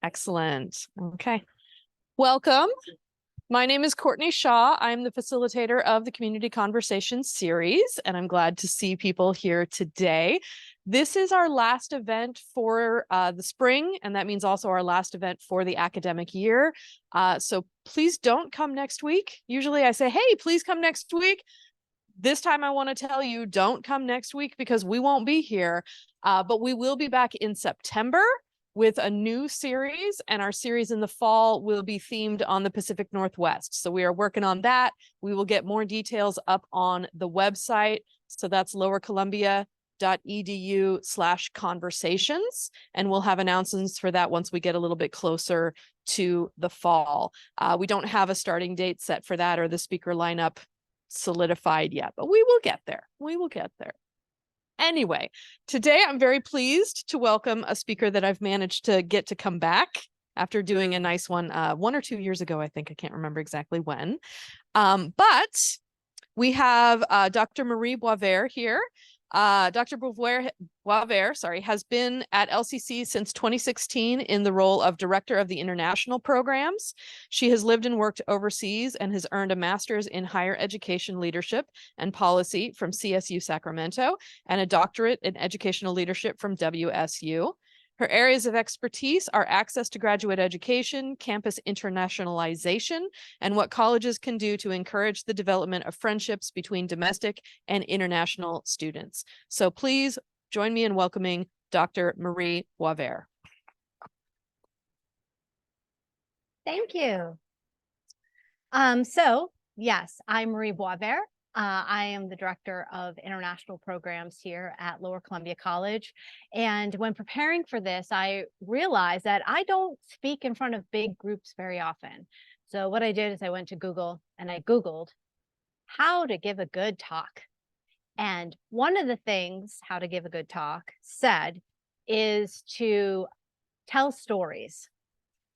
Excellent. Okay. Welcome. My name is Courtney Shaw. I'm the facilitator of the Community Conversation series, and I'm glad to see people here today. This is our last event for the spring, and that means also our last event for the academic year. So please don't come next week. Usually I say, hey, please come next week. This time I want to tell you, don't come next week because we won't be here, but we will be back in September with a new series, and our series in the fall will be themed on the Pacific Northwest. So we are working on that. We will get more details up on the website. So that's lowercolumbia.edu/conversations. And we'll have announcements for that once we get a little bit closer to the fall. We don't have a starting date set for that or the speaker lineup solidified yet, but we will get there. We will get there. Anyway, today I'm very pleased to welcome a speaker that I've managed to get to come back after doing a nice one 1 or 2 years ago, I think. I can't remember exactly when. But we have Dr. Marie Boisvert here. Dr. Boisvert, has been at LCC since 2016 in the role of Director of the International Programs. She has lived and worked overseas and has earned a master's in higher education leadership and policy from CSU Sacramento and a doctorate in educational leadership from WSU. Her areas of expertise are access to graduate education, campus internationalization, and what colleges can do to encourage the development of friendships between domestic and international students. So please join me in welcoming Dr. Marie Boisvert. Thank you. Yes, I'm Marie Boisvert. I am the Director of International Programs here at Lower Columbia College. And when preparing for this, I realized that I don't speak in front of big groups very often. So what I did is I went to Google and I Googled how to give a good talk. And one of the things how to give a good talk said is to tell stories.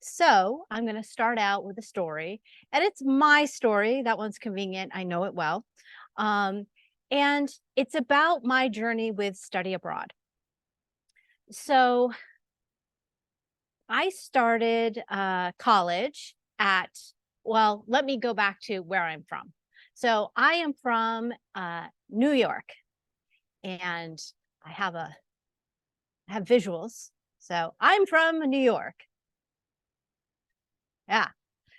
So I'm going to start out with a story, and it's my story. That one's convenient. I know it well. And it's about my journey with study abroad. So I started college let me go back to where I'm from. So I am from New York, and I have visuals. So I'm from New York. Yeah.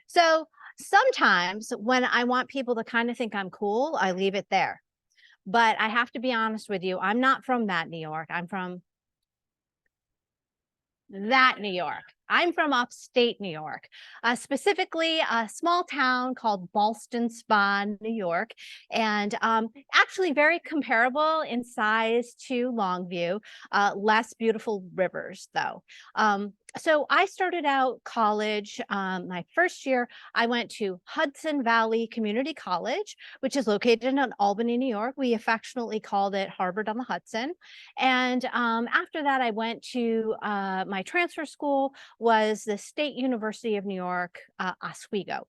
So sometimes when I want people to kind of think I'm cool, I leave it there. But I have to be honest with you, I'm not from that New York. I'm from that New York. I'm from upstate New York, specifically a small town called Ballston Spa, New York, and actually very comparable in size to Longview, less beautiful rivers though. So I started out college, my first year, I went to Hudson Valley Community College, which is located in Albany, New York. We affectionately called it Harvard on the Hudson. And after that, I went to my transfer school was the State University of New York, Oswego.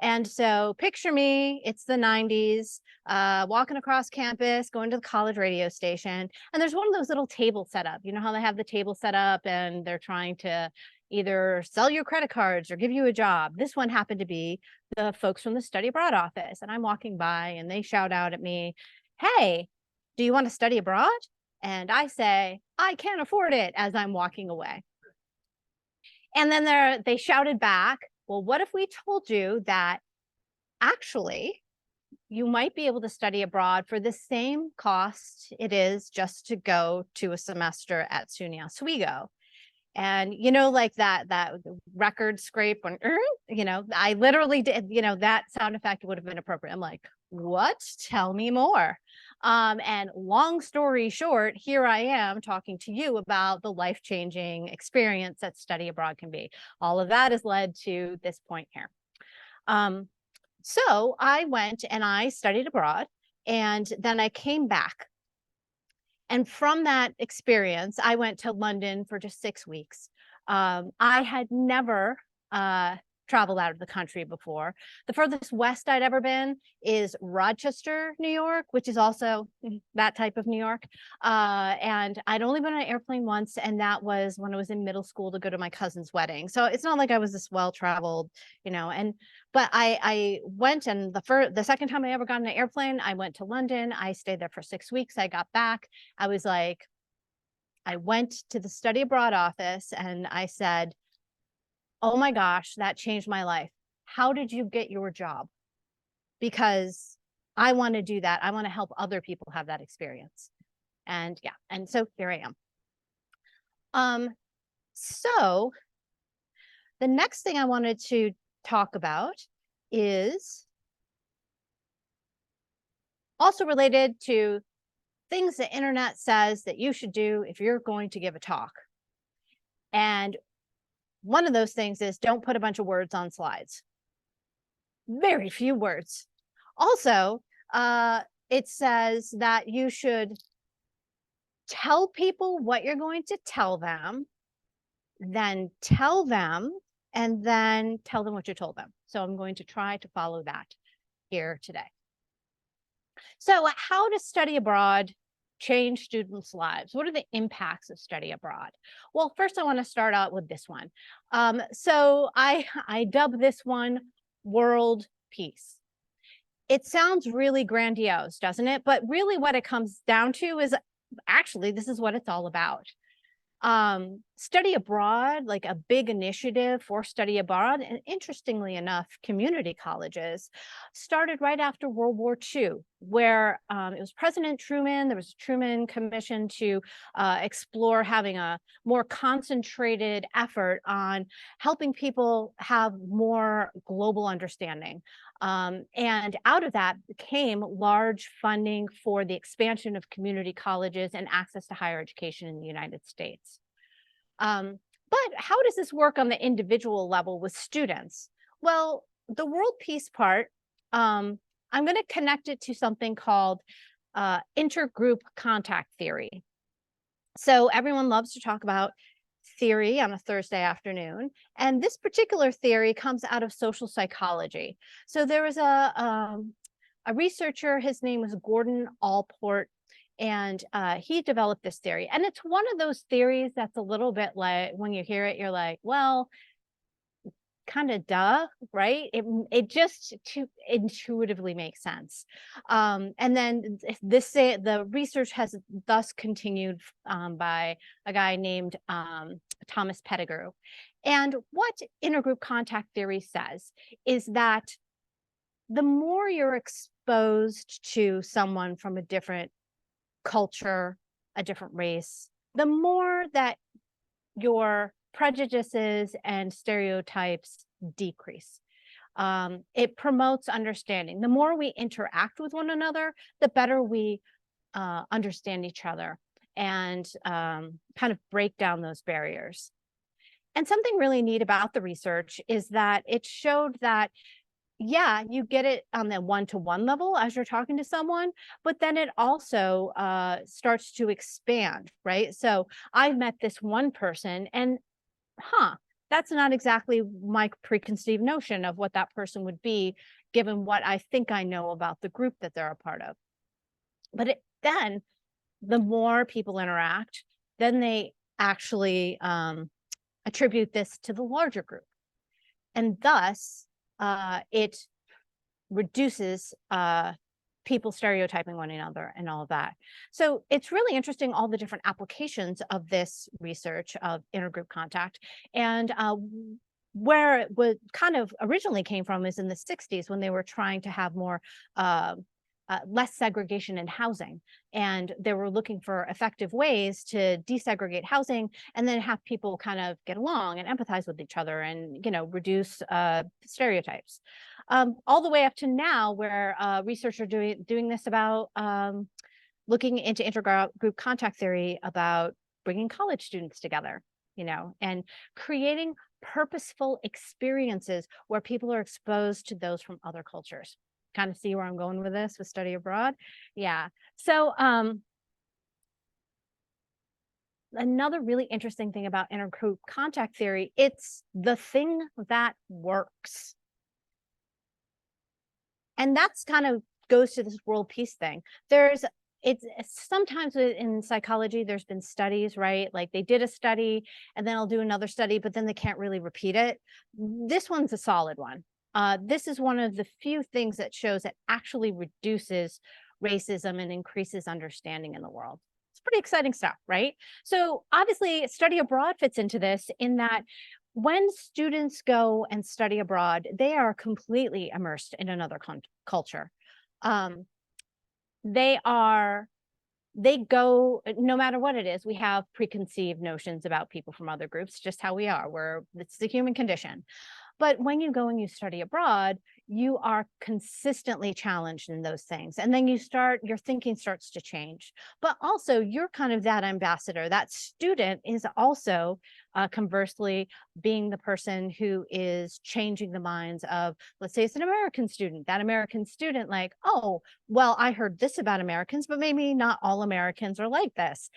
And so picture me, it's the 90s, walking across campus, going to the college radio station. And there's one of those little tables set up. You know how they have the table set up and they're trying to either sell you credit cards or give you a job. This one happened to be the folks from the study abroad office. And I'm walking by and they shout out at me, hey, do you want to study abroad? And I say, I can't afford it as I'm walking away. And then they shouted back, well, what if we told you that actually you might be able to study abroad for the same cost it is just to go to a semester at SUNY Oswego? And, like that record scrape when, I literally did, that sound effect would have been appropriate. I'm like, what? Tell me more. And long story short, here I am talking to you about the life-changing experience that study abroad can be. All of that has led to this point here. So I went and I studied abroad, and then I came back. And from that experience, I went to London for just 6 weeks. I had never traveled out of the country before. The furthest west I'd ever been is Rochester, New York, which is also that type of New York. And I'd only been on an airplane once, and that was when I was in middle school to go to my cousin's wedding. So it's not like I was this well-traveled, but I went, and the second time I ever got on an airplane, I went to London. I stayed there for 6 weeks. I got back. I went to the study abroad office and I said, oh my gosh, that changed my life. How did you get your job? Because I want to do that. I want to help other people have that experience. And yeah, and so here I am. So the next thing I wanted to talk about is also related to things the internet says that you should do if you're going to give a talk. And one of those things is don't put a bunch of words on slides. Very few words. Also, it says that you should tell people what you're going to tell them, then tell them, and then tell them what you told them. So I'm going to try to follow that here today. So how does study abroad change students' lives? What are the impacts of study abroad? Well, first I want to start out with this one. So I dub this one World Peace. It sounds really grandiose, doesn't it? But really what it comes down to is actually this is what it's all about. Study abroad, like a big initiative for study abroad, and interestingly enough, community colleges started right after World War II, where it was President Truman. There was a Truman Commission to explore having a more concentrated effort on helping people have more global understanding. And out of that came large funding for the expansion of community colleges and access to higher education in the United States. But how does this work on the individual level with students? Well, the world peace part, I'm going to connect it to something called intergroup contact theory. So everyone loves to talk about theory on a Thursday afternoon. And this particular theory comes out of social psychology. So there was a researcher, his name was Gordon Allport, and he developed this theory. And it's one of those theories that's a little bit like, when you hear it, you're like, well, kind of duh, right? It just intuitively makes sense. And then the research has thus continued by a guy named Thomas Pettigrew. And what intergroup contact theory says is that the more you're exposed to someone from a different culture, a different race, the more that your prejudices and stereotypes decrease. It promotes understanding. The more we interact with one another, the better we understand each other and kind of break down those barriers. And something really neat about the research is that it showed that yeah, you get it on the one-to-one level as you're talking to someone, but then it also starts to expand, right? So I met this one person and, that's not exactly my preconceived notion of what that person would be, given what I think I know about the group that they're a part of. But then the more people interact, then they actually attribute this to the larger group. And thus, it reduces people stereotyping one another and all of that. So it's really interesting, all the different applications of this research of intergroup contact. And where it would kind of originally came from is in the 60s, when they were trying to have more less segregation in housing. And they were looking for effective ways to desegregate housing and then have people kind of get along and empathize with each other and, reduce stereotypes. All the way up to now, where researchers are doing this about looking into intergroup contact theory about bringing college students together, and creating purposeful experiences where people are exposed to those from other cultures. Kind of see where I'm going with this with study abroad? Yeah. So another really interesting thing about intergroup contact theory, it's the thing that works. And that's kind of goes to this world peace thing. It's sometimes in psychology, there's been studies, right? Like they did a study and then I'll do another study, but then they can't really repeat it. This one's a solid one. This is one of the few things that shows that actually reduces racism and increases understanding in the world. It's pretty exciting stuff, right? So obviously study abroad fits into this in that when students go and study abroad, they are completely immersed in another culture. Um, they are they go no matter what it is. We have preconceived notions about people from other groups, just how we are. It's the human condition. But when you go and you study abroad, you are consistently challenged in those things. And then your thinking starts to change. But also, you're kind of that ambassador. That student is also, conversely, being the person who is changing the minds of, let's say it's an American student. That American student, like, oh, well, I heard this about Americans, but maybe not all Americans are like this.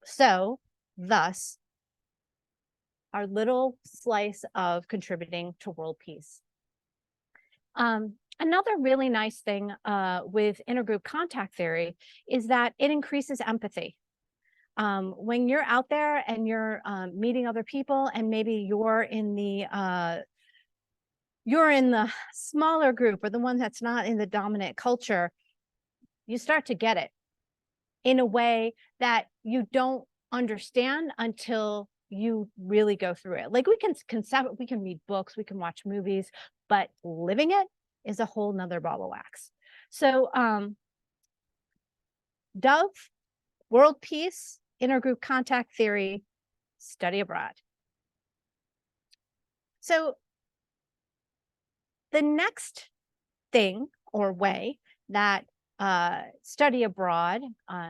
So, thus, our little slice of contributing to world peace. Another really nice thing with intergroup contact theory is that it increases empathy. When you're out there and you're meeting other people, and maybe you're in the smaller group or the one that's not in the dominant culture, you start to get it in a way that you don't understand until you really go through it. Like we can read books, we can watch movies, but living it is a whole nother ball of wax. So Dove, world peace, intergroup contact theory, study abroad. So the next thing or way that study abroad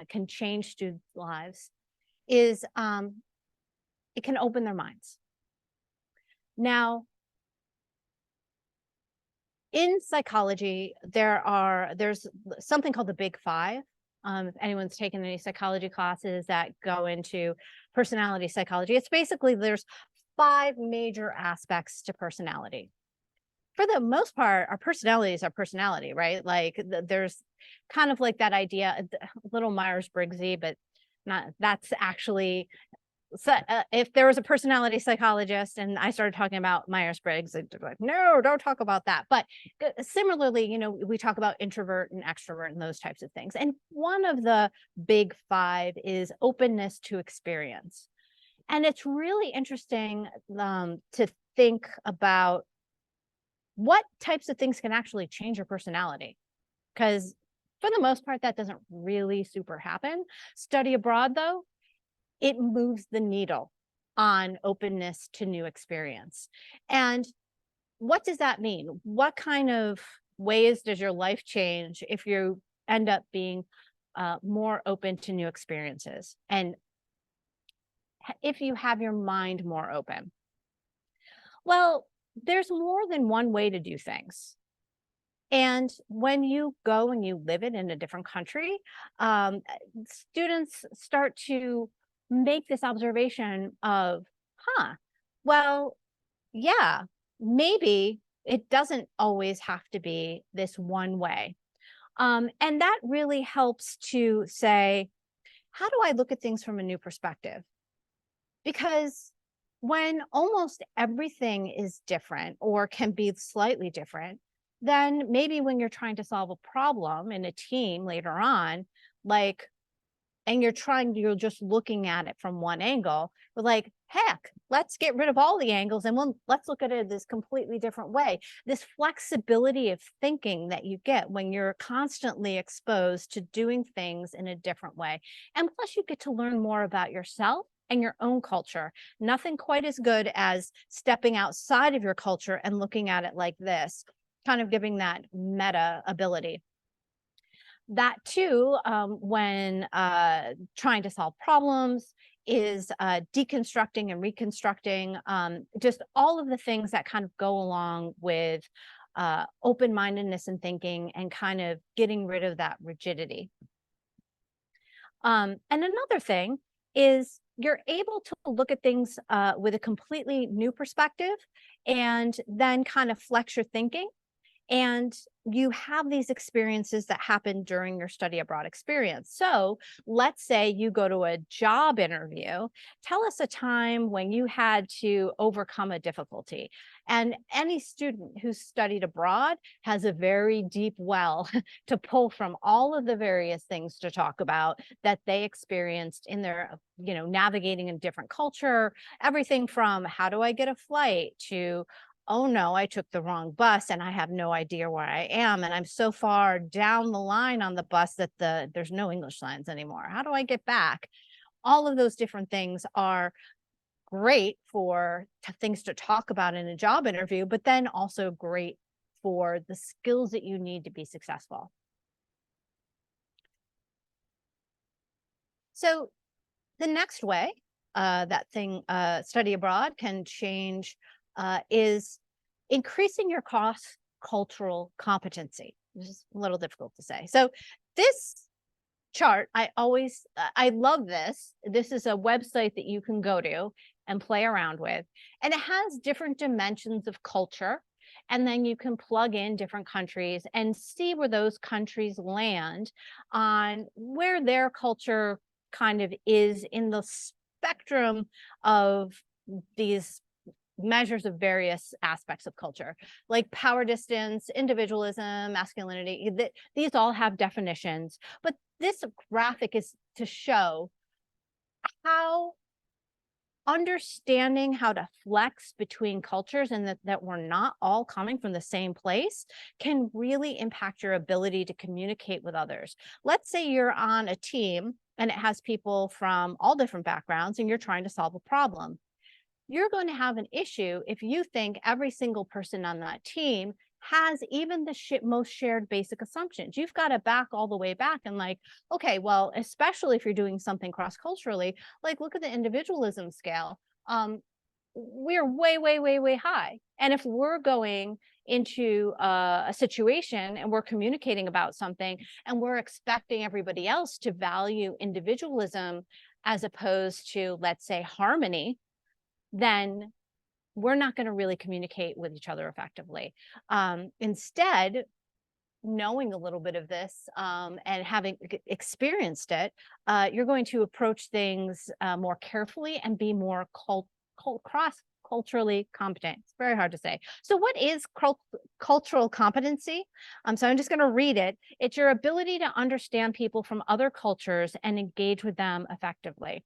can change students' lives is it can open their minds. Now, in psychology, there's something called the Big Five. If anyone's taken any psychology classes that go into personality psychology, it's basically there's 5 major aspects to personality. For the most part, our personality is our personality, right? Like there's kind of like that idea, a little Myers-Briggsy, but not. That's actually so if there was a personality psychologist and I started talking about Myers-Briggs, they'd be like, no, don't talk about that. But similarly, we talk about introvert and extrovert and those types of things. And one of the big 5 is openness to experience. And it's really interesting to think about what types of things can actually change your personality. Because for the most part, that doesn't really super happen. Study abroad, though, it moves the needle on openness to new experience. And what does that mean? What kind of ways does your life change if you end up being more open to new experiences? And if you have your mind more open? Well, there's more than one way to do things. And when you go and you live it in a different country, students start to make this observation of, well, yeah, maybe it doesn't always have to be this one way. And that really helps to say, how do I look at things from a new perspective? Because when almost everything is different or can be slightly different, then maybe when you're trying to solve a problem in a team later on, like, and you're just looking at it from one angle, but like, heck, let's get rid of all the angles and let's look at it this completely different way. This flexibility of thinking that you get when you're constantly exposed to doing things in a different way. And plus you get to learn more about yourself and your own culture. Nothing quite as good as stepping outside of your culture and looking at it like this, kind of giving that meta ability. That too, when trying to solve problems, is deconstructing and reconstructing, just all of the things that kind of go along with open-mindedness and thinking and kind of getting rid of that rigidity. And another thing is you're able to look at things with a completely new perspective and then kind of flex your thinking. And you have these experiences that happen during your study abroad experience. So let's say you go to a job interview. Tell us a time when you had to overcome a difficulty. And any student who's studied abroad has a very deep well to pull from all of the various things to talk about that they experienced in their, navigating a different culture, everything from how do I get a flight to oh no, I took the wrong bus and I have no idea where I am. And I'm so far down the line on the bus that there's no English signs anymore. How do I get back? All of those different things are great for things to talk about in a job interview, but then also great for the skills that you need to be successful. So the next way study abroad can change is increasing your cross-cultural competency. This is a little difficult to say. So this chart, I love this. This is a website that you can go to and play around with. And it has different dimensions of culture. And then you can plug in different countries and see where those countries land on where their culture kind of is in the spectrum of these measures of various aspects of culture, like power distance, individualism, masculinity. These all have definitions, but this graphic is to show how understanding how to flex between cultures and that we're not all coming from the same place can really impact your ability to communicate with others. Let's say you're on a team and it has people from all different backgrounds and you're trying to solve a problem. You're going to have an issue if you think every single person on that team has even the most shared basic assumptions. You've got to back all the way back and okay, well, especially if you're doing something cross-culturally, look at the individualism scale. We're way, way, way, way high. And if we're going into a situation and we're communicating about something and we're expecting everybody else to value individualism as opposed to, let's say, harmony, then we're not going to really communicate with each other effectively. Instead, knowing a little bit of this and having experienced it, you're going to approach things more carefully and be more cross-culturally competent. It's very hard to say. So what is cultural competency? So I'm just going to read it. It's your ability to understand people from other cultures and engage with them effectively.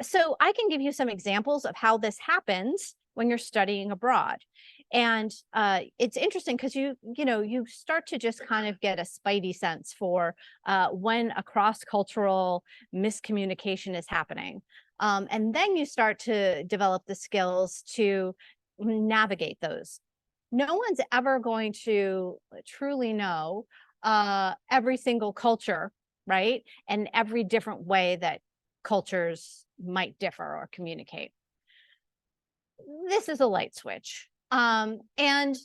So I can give you some examples of how this happens when you're studying abroad. And it's interesting because you start to just kind of get a spidey sense for when a cross-cultural miscommunication is happening. And then you start to develop the skills to navigate those. No one's ever going to truly know every single culture, right? And every different way that cultures might differ or communicate. This is a light switch. And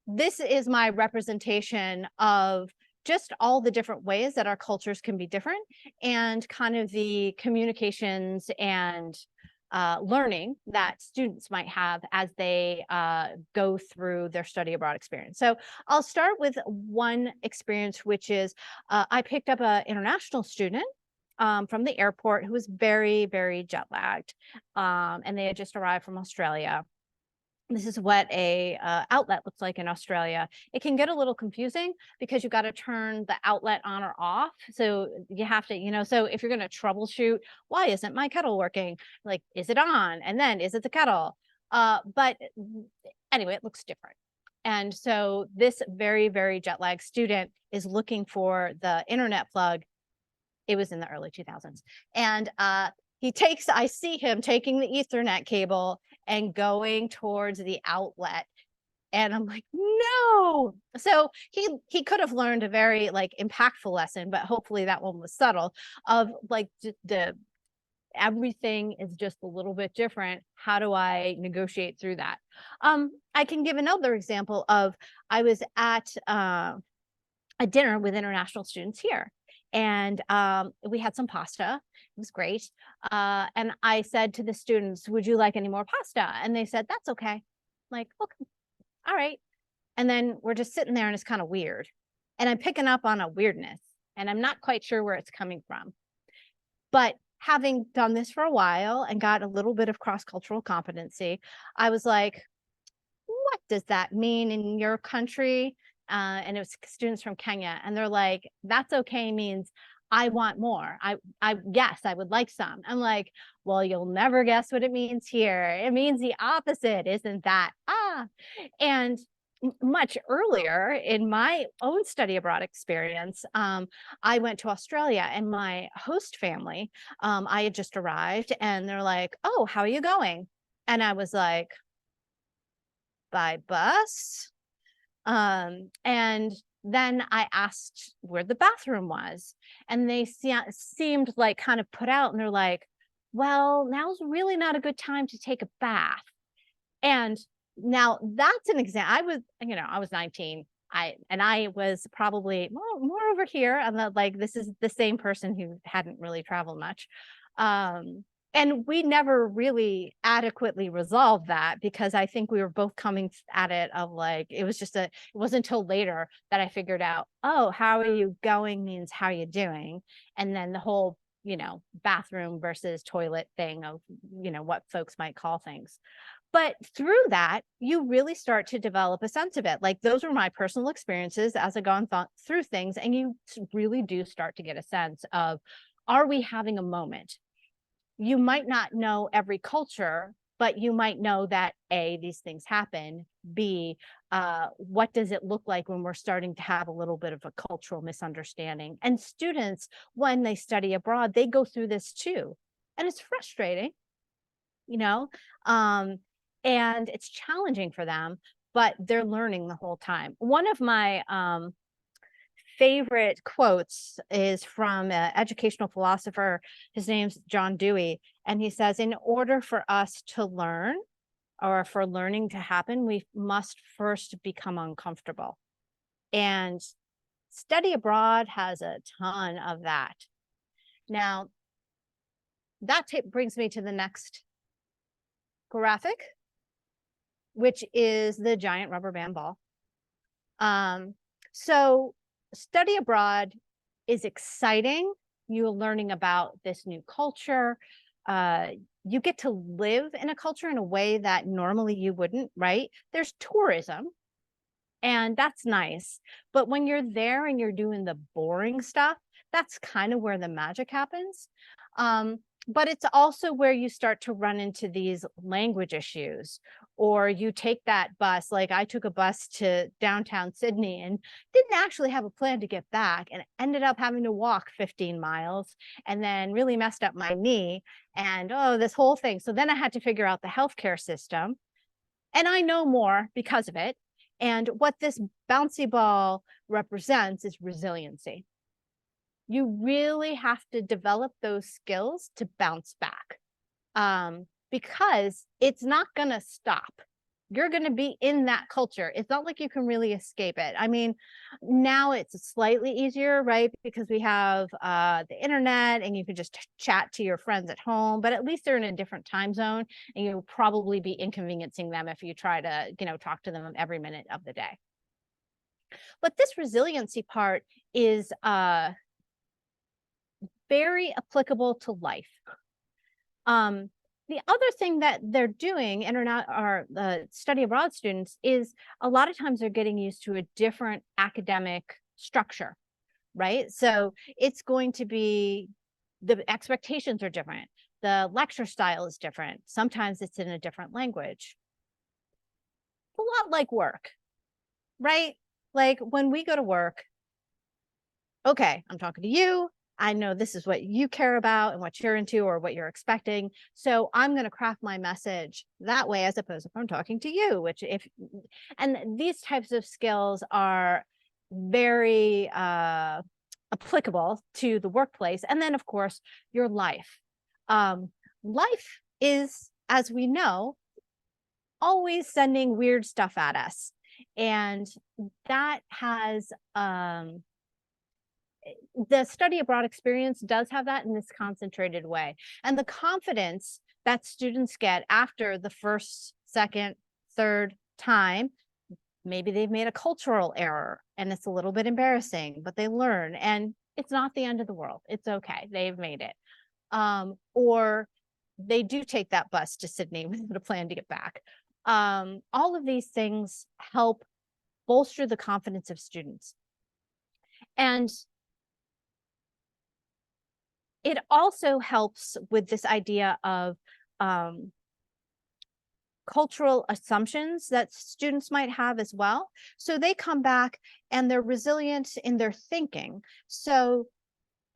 this is my representation of just all the different ways that our cultures can be different and kind of the communications and learning that students might have as they go through their study abroad experience. So I'll start with one experience, which is I picked up an international student from the airport who was very, very jet lagged. And they had just arrived from Australia. This is what a outlet looks like in Australia. It can get a little confusing because you've got to turn the outlet on or off. So you have to, so if you're going to troubleshoot, why isn't my kettle working? Is it on? And then is it the kettle? But anyway, it looks different. And so this very, very jet lagged student is looking for the internet plug. It was in the early 2000s. And I see him taking the Ethernet cable and going towards the outlet. And I'm like, no. So he could have learned a very impactful lesson, but hopefully that one was subtle of everything is just a little bit different. How do I negotiate through that? I can give another example of I was at a dinner with international students here. And we had some pasta. was great. And I said to the students, would you like any more pasta? And they said, that's okay. I'm like, okay, all right. And then we're just sitting there and it's kind of weird. And I'm picking up on a weirdness and I'm not quite sure where it's coming from. But having done this for a while and got a little bit of cross-cultural competency, I was like, what does that mean in your country? And it was students from Kenya, and they're like, that's okay means I want more. Yes, I would like some. I'm like, well, you'll never guess what it means here. It means the opposite, isn't that? And much earlier in my own study abroad experience, I went to Australia and my host family, I had just arrived and they're like, oh, how are you going? And I was like, by bus. And then I asked where the bathroom was, and they seemed like kind of put out, and they're like, well, now's really not a good time to take a bath. And now that's an example. I was 19. I was probably more over here. And like, this is the same person who hadn't really traveled much. And we never really adequately resolved that because I think we were both coming at it of like, it wasn't until later that I figured out, oh, how are you going means how are you doing? And then the whole, bathroom versus toilet thing of, what folks might call things. But through that, you really start to develop a sense of it. Like those were my personal experiences as I've gone through things. And you really do start to get a sense of, are we having a moment? You might not know every culture, but you might know that A, these things happen. B, what does it look like when we're starting to have a little bit of a cultural misunderstanding? And students, when they study abroad, they go through this too. And it's frustrating, and it's challenging for them, but they're learning the whole time. One of my favorite quotes is from an educational philosopher. His name's John Dewey. And he says, in order for us to learn or for learning to happen, we must first become uncomfortable. And study abroad has a ton of that. Now, that brings me to the next graphic, which is the giant rubber band ball. So study abroad is exciting. You're learning about this new culture. You get to live in a culture in a way that normally you wouldn't, right? There's tourism, and that's nice. But when you're there and you're doing the boring stuff, that's kind of where the magic happens. But it's also where you start to run into these language issues, or you take that bus. Like I took a bus to downtown Sydney and didn't actually have a plan to get back and ended up having to walk 15 miles and then really messed up my knee and this whole thing. So then I had to figure out the healthcare system, and I know more because of it. And what this bouncy ball represents is resiliency. You really have to develop those skills to bounce back, because it's not going to stop. You're going to be in that culture. It's not like you can really escape it. I mean, now it's slightly easier, right? Because we have the internet and you can just chat to your friends at home, but at least they're in a different time zone and you'll probably be inconveniencing them if you try to, talk to them every minute of the day. But this resiliency part is very applicable to life. The other thing that they're doing, study abroad students, is a lot of times they're getting used to a different academic structure, right? So it's going to be, the expectations are different. The lecture style is different. Sometimes it's in a different language. It's a lot like work, right? Like when we go to work, okay, I'm talking to you. I know this is what you care about and what you're into or what you're expecting. So I'm going to craft my message that way, as opposed to if I'm talking to you, and these types of skills are very applicable to the workplace. And then of course, your life. Life is, as we know, always sending weird stuff at us. And that has, the study abroad experience does have that in this concentrated way. And the confidence that students get after the first, second, third time, maybe they've made a cultural error and it's a little bit embarrassing, but they learn and it's not the end of the world. It's okay. They've made it. Or they do take that bus to Sydney with a plan to get back. All of these things help bolster the confidence of students. And it also helps with this idea of cultural assumptions that students might have as well. So they come back and they're resilient in their thinking. So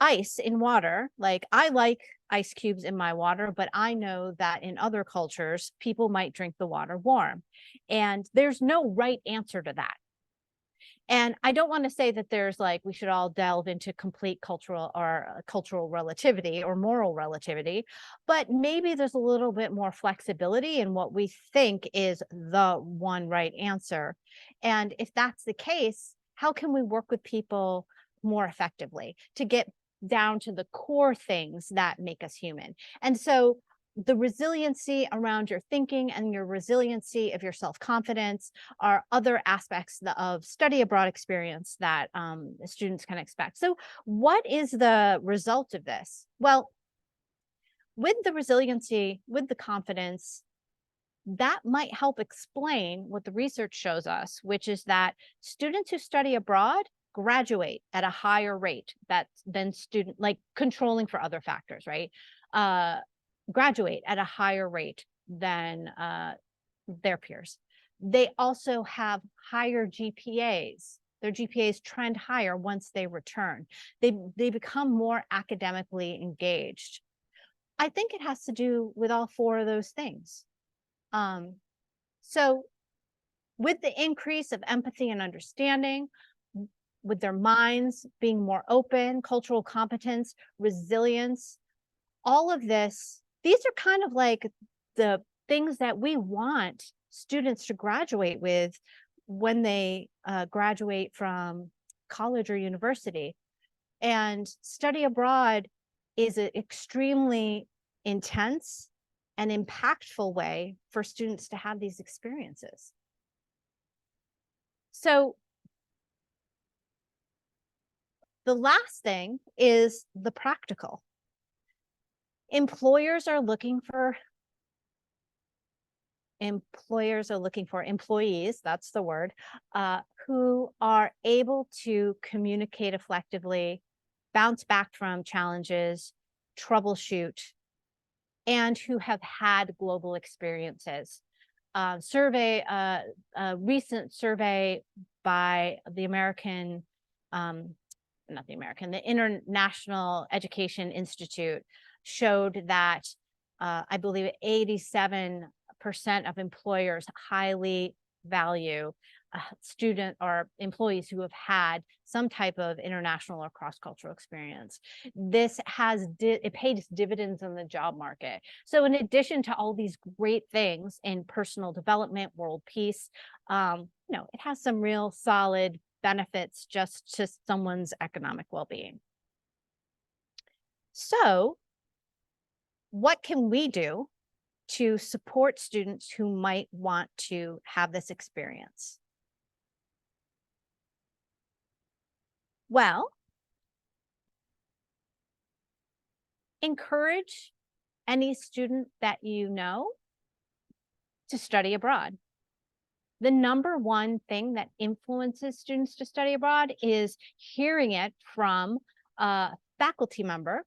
ice in water, like I like ice cubes in my water, but I know that in other cultures, people might drink the water warm. And there's no right answer to that. And I don't want to say that there's like, we should all delve into complete cultural or cultural relativity or moral relativity, but maybe there's a little bit more flexibility in what we think is the one right answer. And if that's the case, how can we work with people more effectively to get down to the core things that make us human? And so the resiliency around your thinking and your resiliency of your self-confidence are other aspects of study abroad experience that students can expect. So what is the result of this? Well, with the resiliency, with the confidence, that might help explain what the research shows us, which is that students who study abroad graduate at a higher rate than student, like controlling for other factors, right? Graduate at a higher rate than their peers. They also have higher GPAs. Their GPAs trend higher once they return. They become more academically engaged. I think it has to do with all four of those things. So with the increase of empathy and understanding, with their minds being more open, cultural competence, resilience, all of this, these are kind of like the things that we want students to graduate with when they graduate from college or university. And study abroad is an extremely intense and impactful way for students to have these experiences. So the last thing is the practical. Employers are looking for employees, that's the word, who are able to communicate effectively, bounce back from challenges, troubleshoot, and who have had global experiences. A recent survey by the International Education Institute showed that I believe 87% of employers highly value student or employees who have had some type of international or cross-cultural experience. This it pays dividends in the job market. So in addition to all these great things in personal development, world peace, it has some real solid benefits just to someone's economic well-being. So what can we do to support students who might want to have this experience? Well, encourage any student that you know to study abroad. The number one thing that influences students to study abroad is hearing it from a faculty member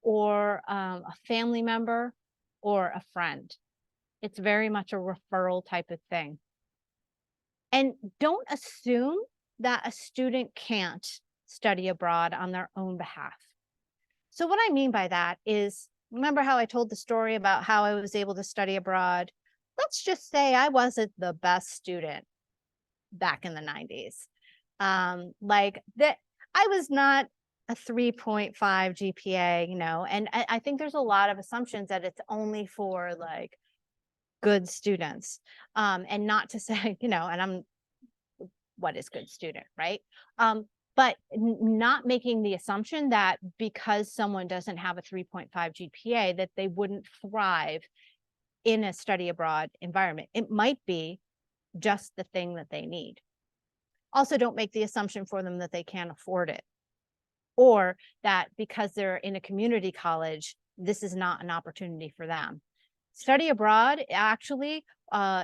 or a family member or a friend. It's very much a referral type of thing. And don't assume that a student can't study abroad on their own behalf. So what I mean by that is, remember how I told the story about how I was able to study abroad? Let's just say I wasn't the best student back in the 90s. Like that, I was not a 3.5 GPA, and I think there's a lot of assumptions that it's only for like good students, and not to say, and what is good student, right? but not making the assumption that because someone doesn't have a 3.5 GPA, that they wouldn't thrive in a study abroad environment. It might be just the thing that they need. Also, don't make the assumption for them that they can't afford it, or that because they're in a community college, this is not an opportunity for them. Study abroad, actually,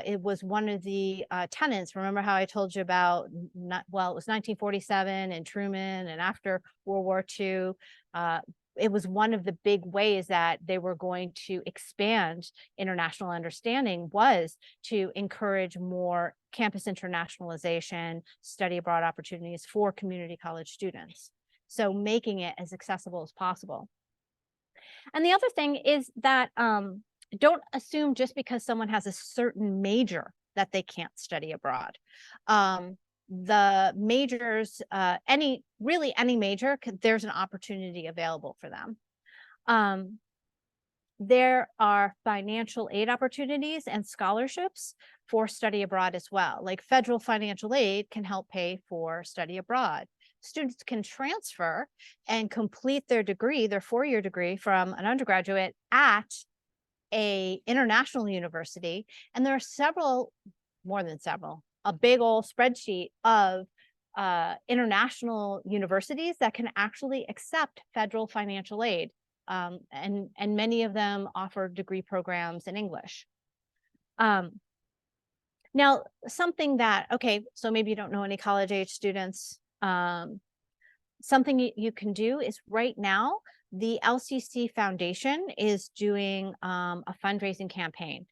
it was one of the tenets. Remember how I told you about, well, it was 1947 and Truman, and after World War II, it was one of the big ways that they were going to expand international understanding, was to encourage more campus internationalization, study abroad opportunities for community college students. So making it as accessible as possible. And the other thing is that don't assume just because someone has a certain major that they can't study abroad. The majors, any major, there's an opportunity available for them. There are financial aid opportunities and scholarships for study abroad as well. Like federal financial aid can help pay for study abroad. Students can transfer and complete their degree, their 4-year degree, from an undergraduate at a international university. And there are several, more than several, a big old spreadsheet of international universities that can actually accept federal financial aid. And many of them offer degree programs in English. Now, something that, okay, so maybe you don't know any college age students. Something you can do is, right now, the LCC Foundation is doing a fundraising campaign.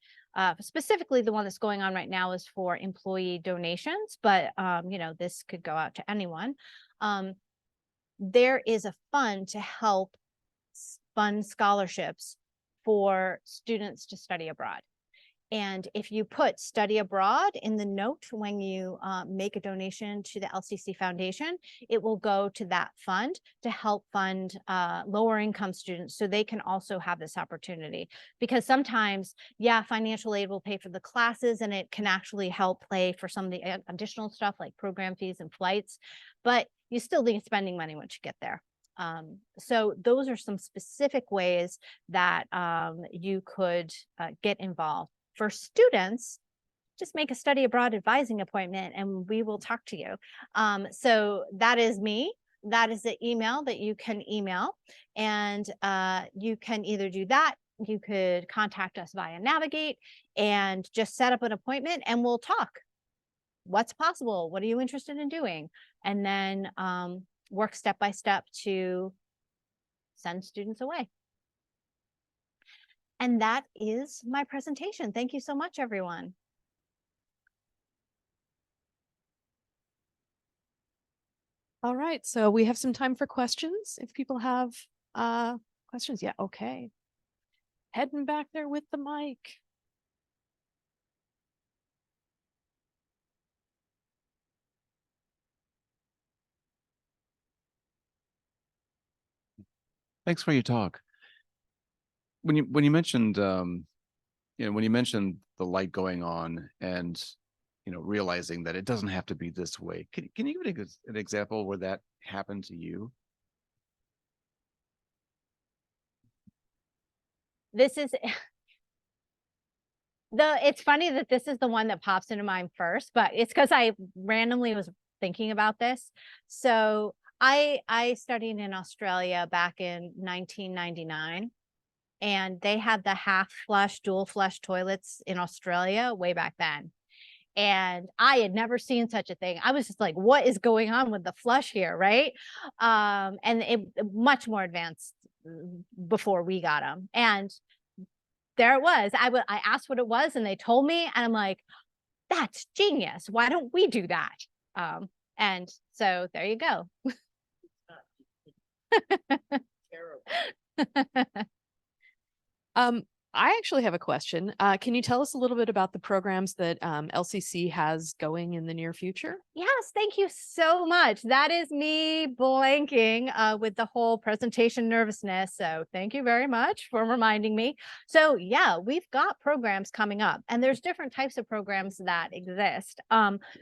Specifically, the one that's going on right now is for employee donations, but you know, this could go out to anyone. There is a fund to help fund scholarships for students to study abroad. And if you put study abroad in the note when you make a donation to the LCC Foundation, it will go to that fund to help fund lower income students, so they can also have this opportunity. Because sometimes, yeah, financial aid will pay for the classes, and it can actually help pay for some of the additional stuff like program fees and flights, but you still need spending money once you get there. So those are some specific ways that you could get involved. For students, just make a study abroad advising appointment and we will talk to you. So that is me. That is the email that you can email, and you can either do that. You could contact us via Navigate and just set up an appointment and we'll talk. What's possible? What are you interested in doing? And then work step by step to send students away. And that is my presentation. Thank you so much, everyone. All right, so we have some time for questions. If people have questions, yeah, okay. Heading back there with the mic. Thanks for your talk. When you mentioned when you mentioned the light going on and realizing that it doesn't have to be this way, can you give an example where that happened to you? This is it's funny that this is the one that pops into mind first, but it's because I randomly was thinking about this. So I studied in Australia back in 1999, and they had the half flush, dual flush toilets in Australia way back then. And I had never seen such a thing. I was just like, what is going on with the flush here, right? And it much more advanced before we got them. And there it was. I asked what it was and they told me, and I'm like, that's genius. Why don't we do that? And so there you go. I actually have a question. Can you tell us a little bit about the programs that LCC has going in the near future? Yes, thank you so much. That is me blanking with the whole presentation nervousness. So thank you very much for reminding me. So yeah, we've got programs coming up, and there's different types of programs that exist.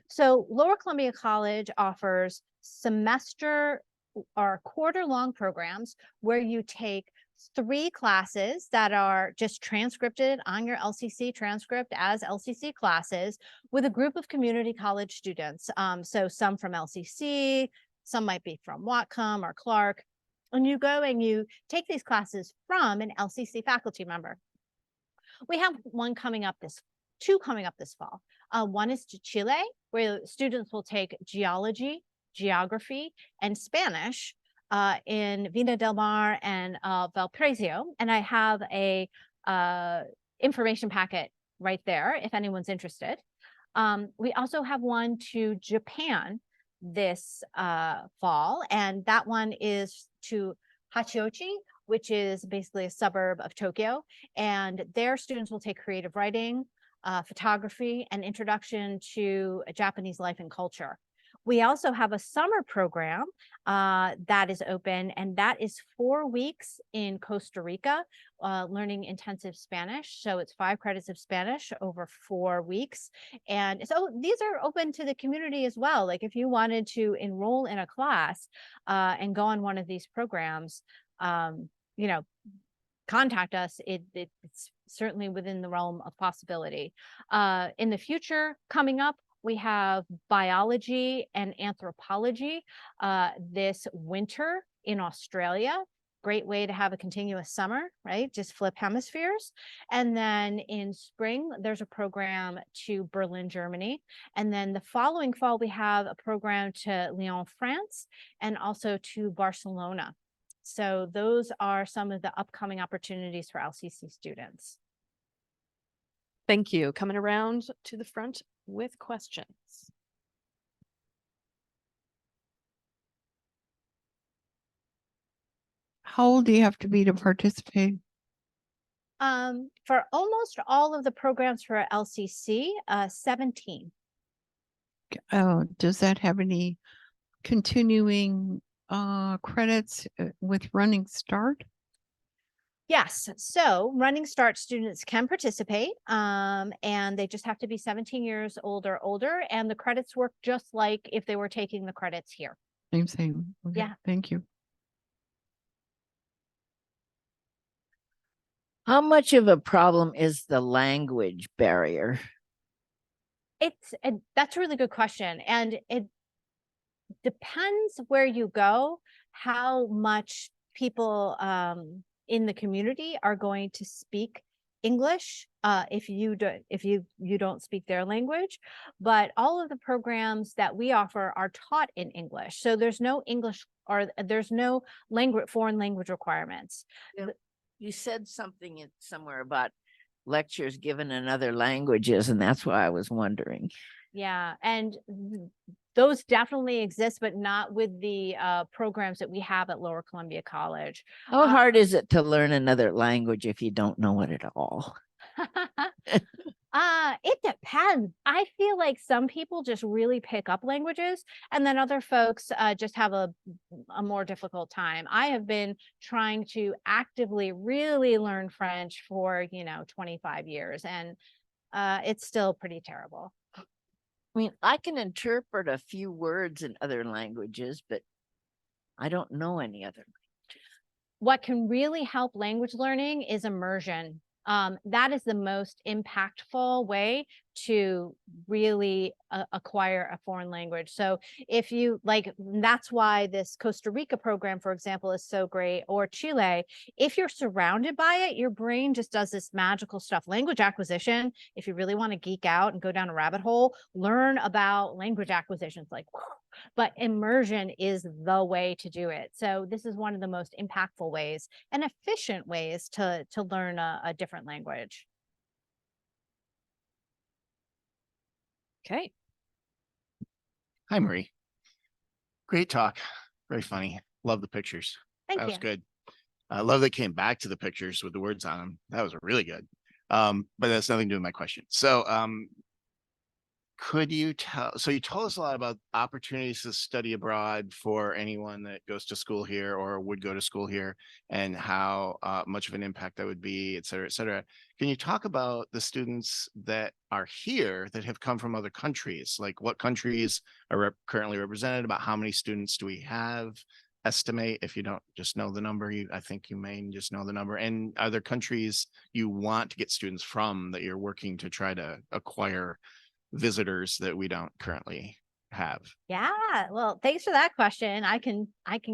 So Lower Columbia College offers semester or quarter-long programs where you take 3 classes that are just transcripted on your LCC transcript as LCC classes with a group of community college students. So some from LCC, some might be from Whatcom or Clark. And you go and you take these classes from an LCC faculty member. We have two coming up this fall. One is to Chile, where students will take geology, geography, and Spanish in Vina del Mar and Valparaiso. And I have a information packet right there if anyone's interested. We also have one to Japan this fall, and that one is to Hachiochi, which is basically a suburb of Tokyo. And their students will take creative writing, photography, and introduction to Japanese life and culture. We also have a summer program that is open, and that is 4 weeks in Costa Rica, learning intensive Spanish. So it's 5 credits of Spanish over 4 weeks. And so these are open to the community as well. Like if you wanted to enroll in a class and go on one of these programs, you know, contact us. It's certainly within the realm of possibility. In the future, coming up, we have biology and anthropology this winter in Australia. Great way to have a continuous summer, right? Just flip hemispheres. And then in spring, there's a program to Berlin, Germany. And then the following fall, we have a program to Lyon, France, and also to Barcelona. So those are some of the upcoming opportunities for LCC students. Thank you. Coming around to the front with questions. How old do you have to be to participate? For almost all of the programs for LCC, 17. Oh, does that have any continuing credits with Running Start? Yes, so Running Start students can participate, and they just have to be 17 years old or older, and the credits work just like if they were taking the credits here. Same. Okay, Yeah. Thank you. How much of a problem is the language barrier? That's a really good question, and it depends where you go, how much people in the community are going to speak English if you don't speak their language. But all of the programs that we offer are taught in English, so there's no English or there's no foreign language requirements. You said something somewhere about lectures given in other languages, and that's why I was wondering. Yeah, and those definitely exist, but not with the programs that we have at Lower Columbia College. How hard is it to learn another language if you don't know it at all? It depends. I feel like some people just really pick up languages, and then other folks just have a more difficult time. I have been trying to actively really learn French for 25 years, and it's still pretty terrible. I mean, I can interpret a few words in other languages, but I don't know any other languages. What can really help language learning is immersion. That is the most impactful way to really acquire a foreign language. So if you that's why this Costa Rica program, for example, is so great, or Chile. If you're surrounded by it, your brain just does this magical stuff. Language acquisition, if you really want to geek out and go down a rabbit hole, learn about language acquisitions, but immersion is the way to do it. So this is one of the most impactful ways and efficient ways to learn a different language. Okay. Hi, Marie. Great talk. Very funny. Love the pictures. Thank That you. was good. I love they came back to the pictures with the words on them. That was really good. But that's nothing to do with my question. So Could you tell, so you told us a lot about opportunities to study abroad for anyone that goes to school here or would go to school here, and how much of an impact that would be, et cetera, et cetera. Can you talk about the students that are here that have come from other countries? Like what countries are currently represented, about how many students do we have? Estimate, if you don't just know the number, I think you may just know the number. And are there countries you want to get students from that you're working to try to acquire visitors that we don't currently have? Yeah, well, thanks for that question. I can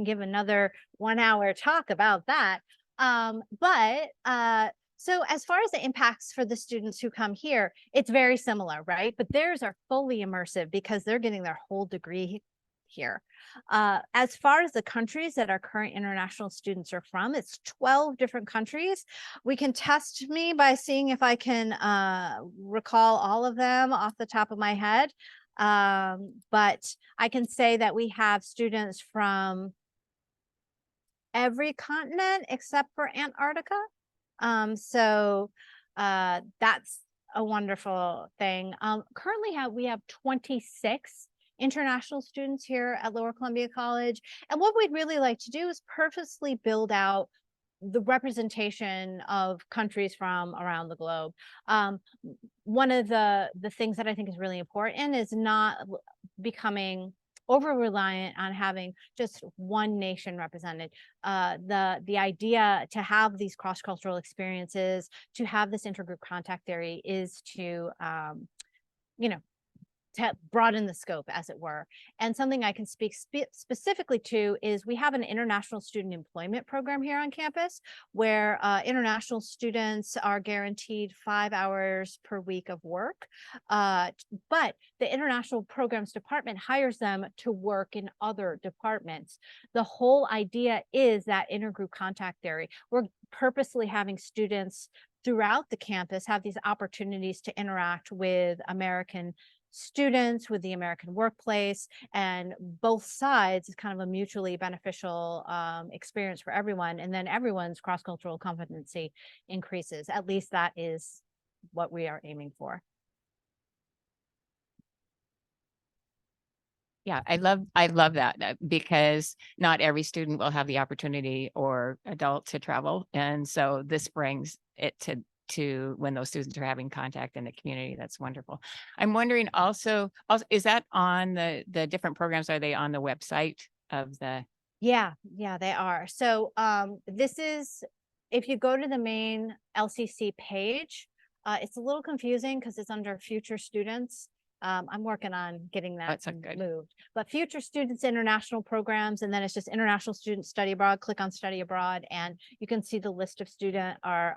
give another 1 hour talk about that. So as far as the impacts for the students who come here, it's very similar, right? But theirs are fully immersive because they're getting their whole degree here. As far as the countries that our current international students are from, it's 12 different countries. We can test me by seeing if I can recall all of them off the top of my head. But I can say that we have students from every continent except for Antarctica. That's a wonderful thing. Currently we have 26 international students here at Lower Columbia College. And what we'd really like to do is purposely build out the representation of countries from around the globe. One of the things that I think is really important is not becoming over reliant on having just one nation represented. The idea to have these cross-cultural experiences, to have this intergroup contact theory, is to to broaden the scope, as it were. And something I can speak specifically to is we have an international student employment program here on campus where international students are guaranteed 5 hours per week of work. But the international programs department hires them to work in other departments. The whole idea is that intergroup contact theory. We're purposely having students throughout the campus have these opportunities to interact with American students, with the American workplace, and both sides is kind of a mutually beneficial experience for everyone. And then everyone's cross-cultural competency increases. At least that is what we are aiming for. Yeah, I love that because not every student will have the opportunity or adult to travel. And so this brings it to when those students are having contact in the community. That's wonderful. I'm wondering also is that on the different programs? Are they on the website of the? Yeah, they are. So this is, if you go to the main LCC page, it's a little confusing because it's under future students. I'm working on getting that moved, but future students, international programs, and then it's just international students study abroad. Click on study abroad and you can see the list of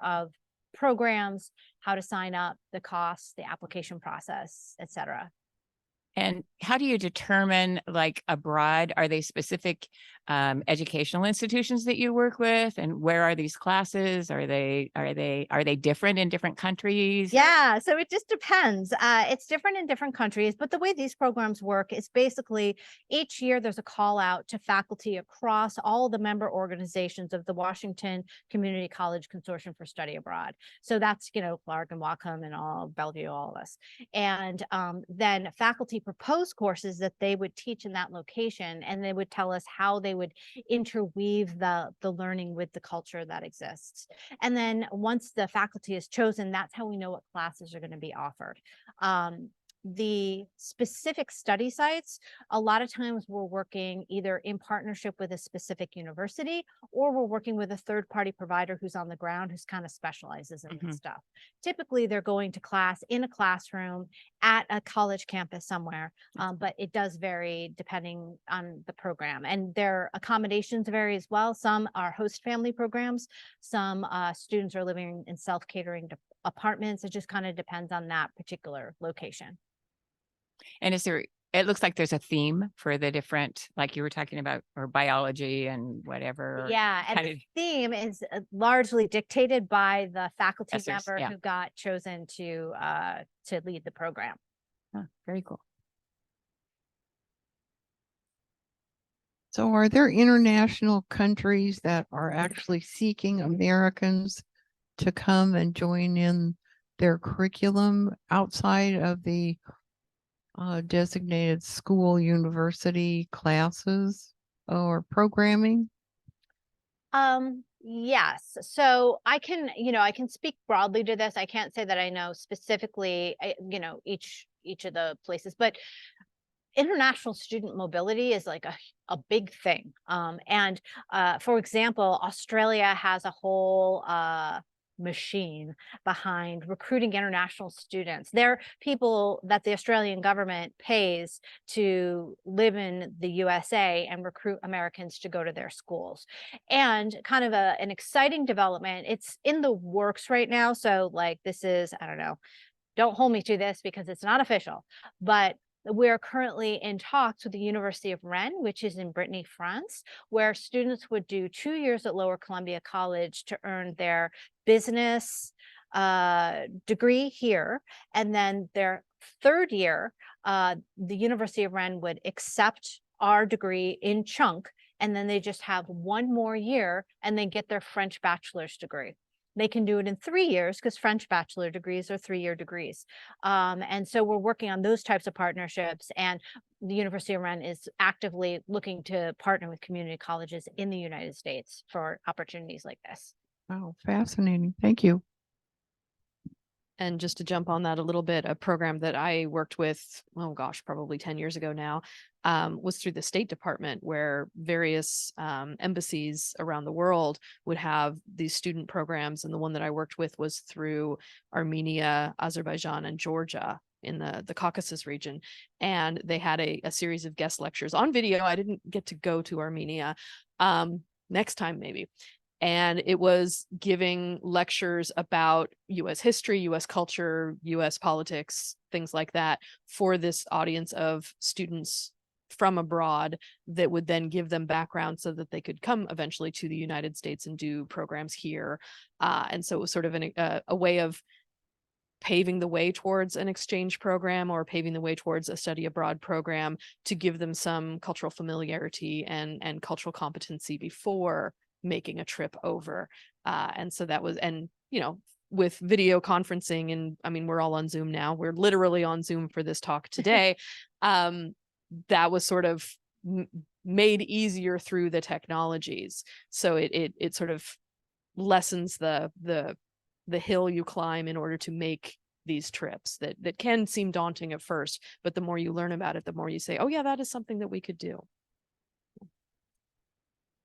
of programs, how to sign up, the costs, the application process, etc. And how do you determine, like, abroad? Are they specific educational institutions that you work with? And where are these classes? Are they different in different countries? Yeah, so it just depends. It's different in different countries, but the way these programs work is basically each year there's a call out to faculty across all the member organizations of the Washington Community College Consortium for Study Abroad. So that's, Clark and Whatcom and all, Bellevue, all of us. And then faculty propose courses that they would teach in that location, and they would tell us how they would interweave the learning with the culture that exists. And then once the faculty is chosen, that's how we know what classes are going to be offered. The specific study sites, a lot of times we're working either in partnership with a specific university, or we're working with a third-party provider who's on the ground, who's kind of specializes in this stuff. Typically, they're going to class in a classroom at a college campus somewhere, but it does vary depending on the program. And their accommodations vary as well. Some are host family programs. Some students are living in self-catering apartments. It just kind of depends on that particular location. And it looks like there's a theme for the different, like you were talking about, or biology and whatever. Yeah, and the theme is largely dictated by the faculty member who got chosen to lead the program. Oh, very cool. So are there international countries that are actually seeking Americans to come and join in their curriculum outside of the designated school, university classes or programming? Yes. So I can, I can speak broadly to this. I can't say that I know specifically, each of the places, but international student mobility is like a big thing. And for example, Australia has a whole machine behind recruiting international students. They're people that the Australian government pays to live in the USA and recruit Americans to go to their schools. And kind of an exciting development. It's in the works right now. So like this is, I don't know, don't hold me to this because it's not official, but we're currently in talks with the University of Rennes, which is in Brittany, France, where students would do 2 years at Lower Columbia College to earn their business degree here. And then their third year, the University of Rennes would accept our degree in chunk, and then they just have 1 more year and then get their French bachelor's degree. They can do it in 3 years because French bachelor degrees are 3-year degrees. And so we're working on those types of partnerships. And the University of Rennes is actively looking to partner with community colleges in the United States for opportunities like this. Oh, fascinating. Thank you. And just to jump on that a little bit, a program that I worked with, oh gosh, probably 10 years ago now, was through the State Department, where various embassies around the world would have these student programs. And the one that I worked with was through Armenia, Azerbaijan, and Georgia in the Caucasus region. And they had a series of guest lectures on video. I didn't get to go to Armenia. Next time, maybe. And it was giving lectures about US history, US culture, US politics, things like that for this audience of students from abroad that would then give them background so that they could come eventually to the United States and do programs here. And so it was sort of a way of paving the way towards an exchange program or paving the way towards a study abroad program to give them some cultural familiarity and cultural competency before making a trip over. And so that was, and with video conferencing, and I mean, we're all on Zoom now. We're literally on Zoom for this talk today. That was sort of made easier through the technologies. So it sort of lessens the hill you climb in order to make these trips that can seem daunting at first, but the more you learn about it, the more you say, oh yeah, that is something that we could do.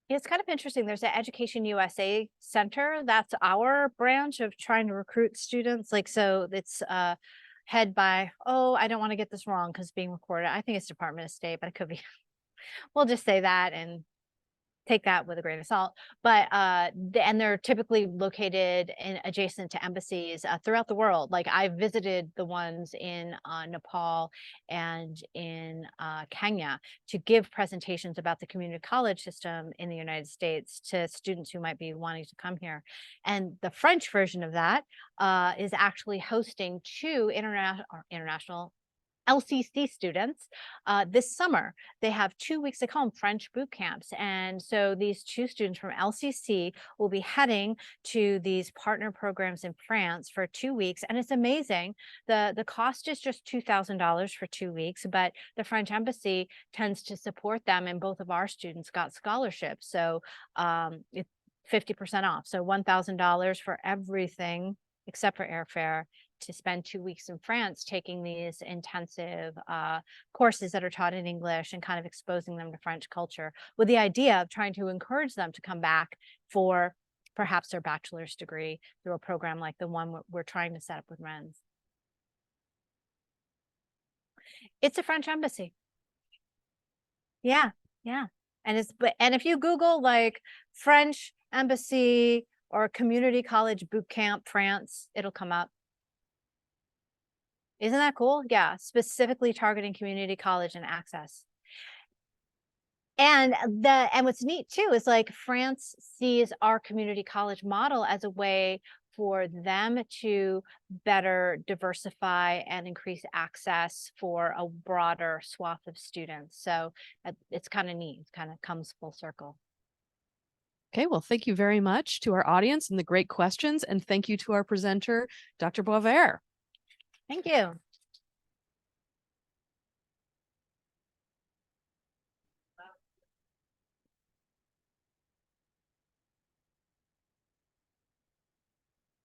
It's kind of interesting. There's an Education USA Center. That's our branch of trying to recruit students. Like, so it's head by, I don't want to get this wrong because being recorded. I think it's Department of State, but it could be. We'll just say that and take that with a grain of salt. But and they're typically located in adjacent to embassies throughout the world. Like I visited the ones in Nepal and in Kenya to give presentations about the community college system in the United States to students who might be wanting to come here. And the French version of that is actually hosting 2 international LCC students this summer. They have 2 weeks at home French boot camps. And so these 2 students from LCC will be heading to these partner programs in France for 2 weeks. And it's amazing. The cost is just $2,000 for 2 weeks, but the French embassy tends to support them. And both of our students got scholarships. So it's 50% off. So $1,000 for everything except for airfare, to spend 2 weeks in France taking these intensive courses that are taught in English and kind of exposing them to French culture, with the idea of trying to encourage them to come back for perhaps their bachelor's degree through a program like the one we're trying to set up with Rennes. It's a French embassy. Yeah. And if you Google like French embassy or community college boot camp France, it'll come up. Isn't that cool? Yeah, specifically targeting community college and access. And what's neat too is like France sees our community college model as a way for them to better diversify and increase access for a broader swath of students. So it's kind of neat. It kind of comes full circle. Okay, well, thank you very much to our audience and the great questions. And thank you to our presenter, Dr. Boisvert. Thank you.